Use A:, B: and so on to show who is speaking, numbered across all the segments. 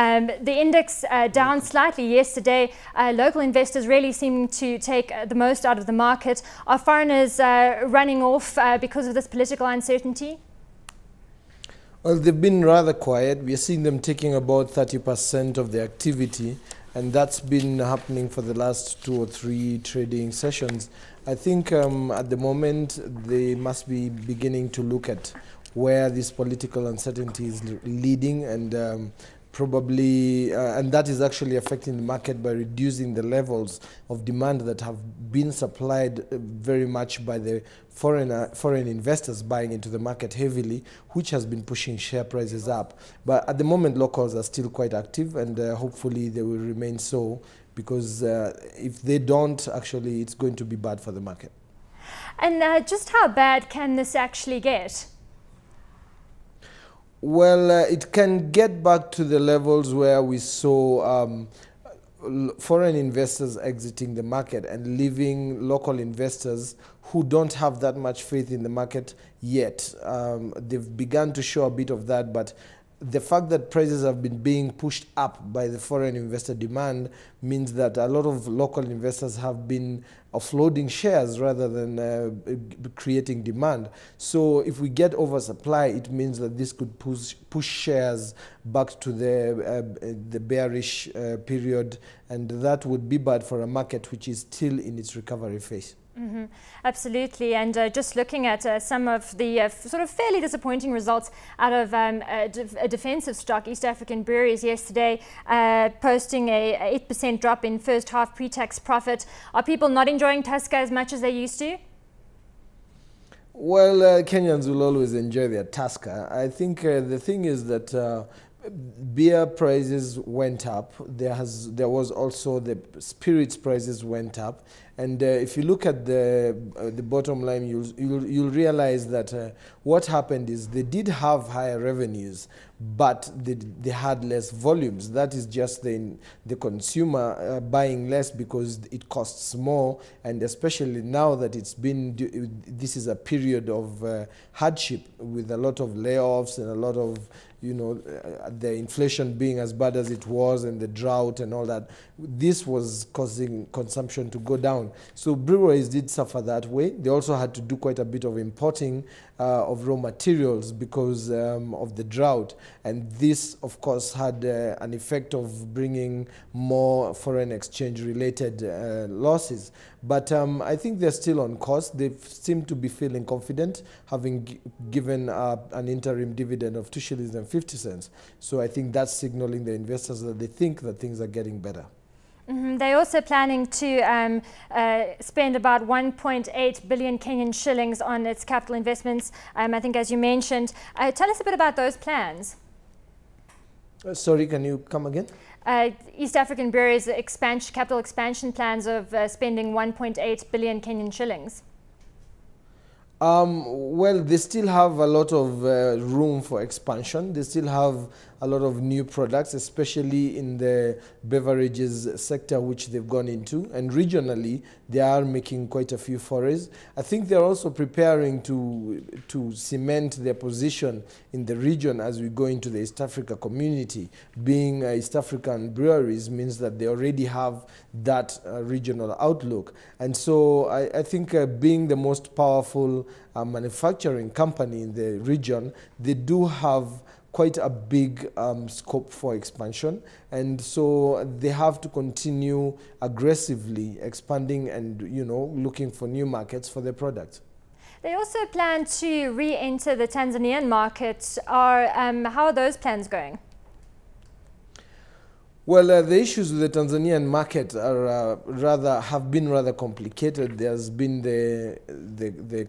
A: The index down slightly yesterday. Local investors really seem to take the most out of the market. Are foreigners running off because of this political uncertainty?
B: Well, they've been rather quiet. We're seeing them taking about 30% of the activity, and that's been happening for the last 2 or 3 trading sessions. I think at the moment they must be beginning to look at where this political uncertainty is leading, and probably, and that is actually affecting the market by reducing the levels of demand that have been supplied very much by the foreign investors buying into the market heavily, which has been pushing share prices up. But at the moment, locals are still quite active, and hopefully they will remain so, because if they don't, actually, it's going to be bad for the market.
A: And just how bad can this actually get?
B: Well, it can get back to the levels where we saw foreign investors exiting the market and leaving local investors who don't have that much faith in the market yet. They've begun to show a bit of that, but the fact that prices have been being pushed up by the foreign investor demand means that a lot of local investors have been offloading shares rather than creating demand. So if we get oversupply, it means that this could push shares back to the bearish period, and that would be bad for a market which is still in its recovery phase.
A: Mm-hmm. Absolutely, and just looking at some of the sort of fairly disappointing results out of a defensive stock, East African Breweries yesterday, posting a 8% drop in first half pre-tax profit. Are people not enjoying Tusker as much as they used to?
B: Well, Kenyans will always enjoy their Tusker. I think the thing is that beer prices went up. There was also the spirits prices went up, and if you look at the bottom line, you'll realize that what happened is they did have higher revenues, but they had less volumes. That is just the consumer buying less because it costs more, and especially now that this is a period of hardship with a lot of layoffs and a lot of the inflation being as bad as it was and the drought and all that, this was causing consumption to go down. So breweries did suffer that way. They also had to do quite a bit of importing of raw materials because of the drought. And this, of course, had an effect of bringing more foreign exchange related losses. But I think they're still on course. They seem to be feeling confident, having given an interim dividend of 2 shillings and 50 cents. So I think that's signaling the investors that they think that things are getting better.
A: Mm-hmm. They're also planning to spend about 1.8 billion Kenyan shillings on its capital investments, I think, as you mentioned. Tell us a bit about those plans.
B: Sorry, can you come again?
A: East African Breweries' capital expansion plans of spending 1.8 billion Kenyan shillings.
B: Well, they still have a lot of room for expansion. They still have a lot of new products, especially in the beverages sector, which they've gone into. And regionally, they are making quite a few forays. I think they're also preparing to cement their position in the region as we go into the East Africa community. Being East African breweries means that they already have that regional outlook. And so I think being the most powerful manufacturing company in the region, they do have quite a big scope for expansion, and so they have to continue aggressively expanding and looking for new markets for their products.
A: They also plan to re-enter the Tanzanian market. How are those plans going?
B: Well, the issues with the Tanzanian market are have been rather complicated. There's been the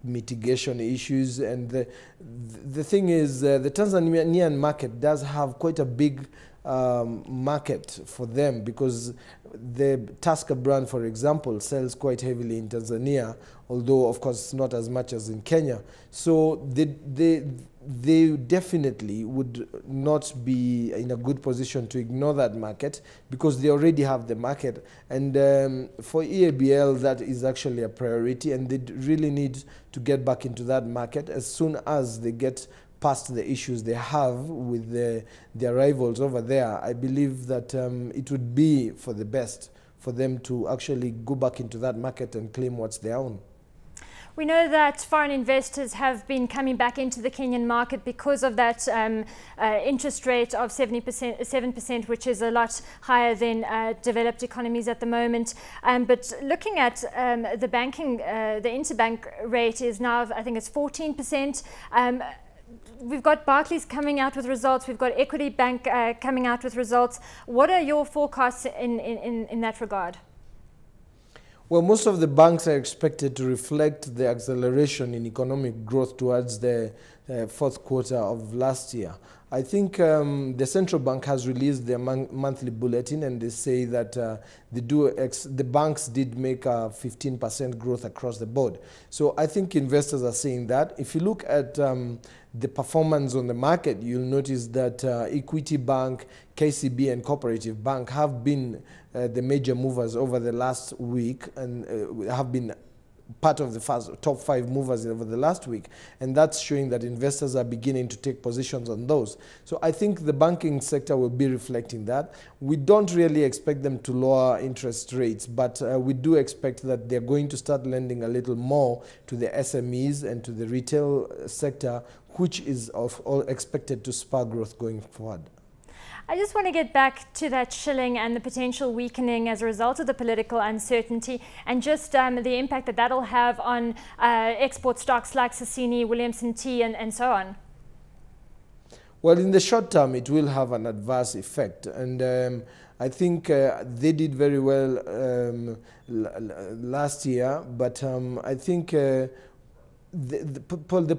B: mitigation issues, and the thing is the Tanzanian market does have quite a big market for them, because the Tusker brand, for example, sells quite heavily in Tanzania, although of course not as much as in Kenya. So they definitely would not be in a good position to ignore that market, because they already have the market. And for EABL, that is actually a priority, and they really need to get back into that market as soon as they get past the issues they have with their rivals over there, I believe that it would be for the best for them to actually go back into that market and claim what's their own.
A: We know that foreign investors have been coming back into the Kenyan market because of that interest rate of 7%, which is a lot higher than developed economies at the moment. But looking at the banking, the interbank rate is now, I think it's 14%. We've got Barclays coming out with results. We've got Equity Bank coming out with results. What are your forecasts in that regard?
B: Well, most of the banks are expected to reflect the acceleration in economic growth towards the fourth quarter of last year. I think the central bank has released their monthly bulletin, and they say that the banks did make a 15% growth across the board. So I think investors are saying that. If you look at the performance on the market, you'll notice that Equity Bank, KCB, and Cooperative Bank have been the major movers over the last week, and have been part of the top 5 movers over the last week, and that's showing that investors are beginning to take positions on those. So I think the banking sector will be reflecting that. We don't really expect them to lower interest rates, but we do expect that they're going to start lending a little more to the SMEs and to the retail sector, which is all expected to spur growth going forward.
A: I just want to get back to that shilling and the potential weakening as a result of the political uncertainty, and just the impact that that'll have on export stocks like Sasini, Williamson Tea, and so on.
B: Well, in the short term, it will have an adverse effect, and I think they did very well last year, but I think the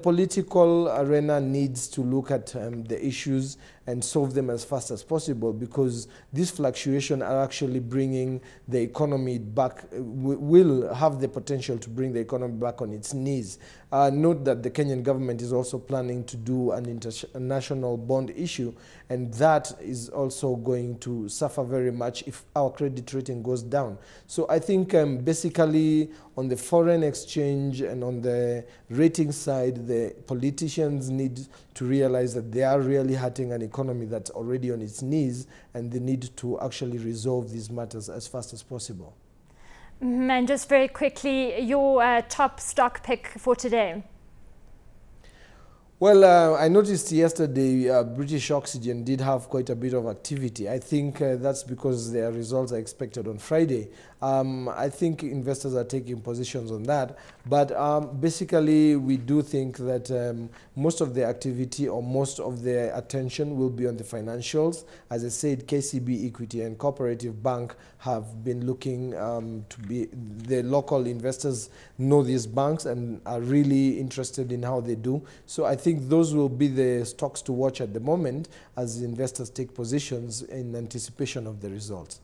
B: political arena needs to look at the issues and solve them as fast as possible, because these fluctuations are actually bringing the economy back, will have the potential to bring the economy back on its knees. Note that the Kenyan government is also planning to do an international bond issue, and that is also going to suffer very much if our credit rating goes down. So I think basically on the foreign exchange and on the rating side, the politicians need to realize that they are really hurting an economy that's already on its knees, and they need to actually resolve these matters as fast as possible.
A: And just very quickly, your top stock pick for today?
B: Well, I noticed yesterday British Oxygen did have quite a bit of activity. I think that's because their results are expected on Friday. I think investors are taking positions on that. But basically, we do think that most of the activity or most of the attention will be on the financials. As I said, KCB, Equity, and Cooperative Bank have been looking to be, the local investors know these banks and are really interested in how they do. So I think those will be the stocks to watch at the moment as investors take positions in anticipation of the results.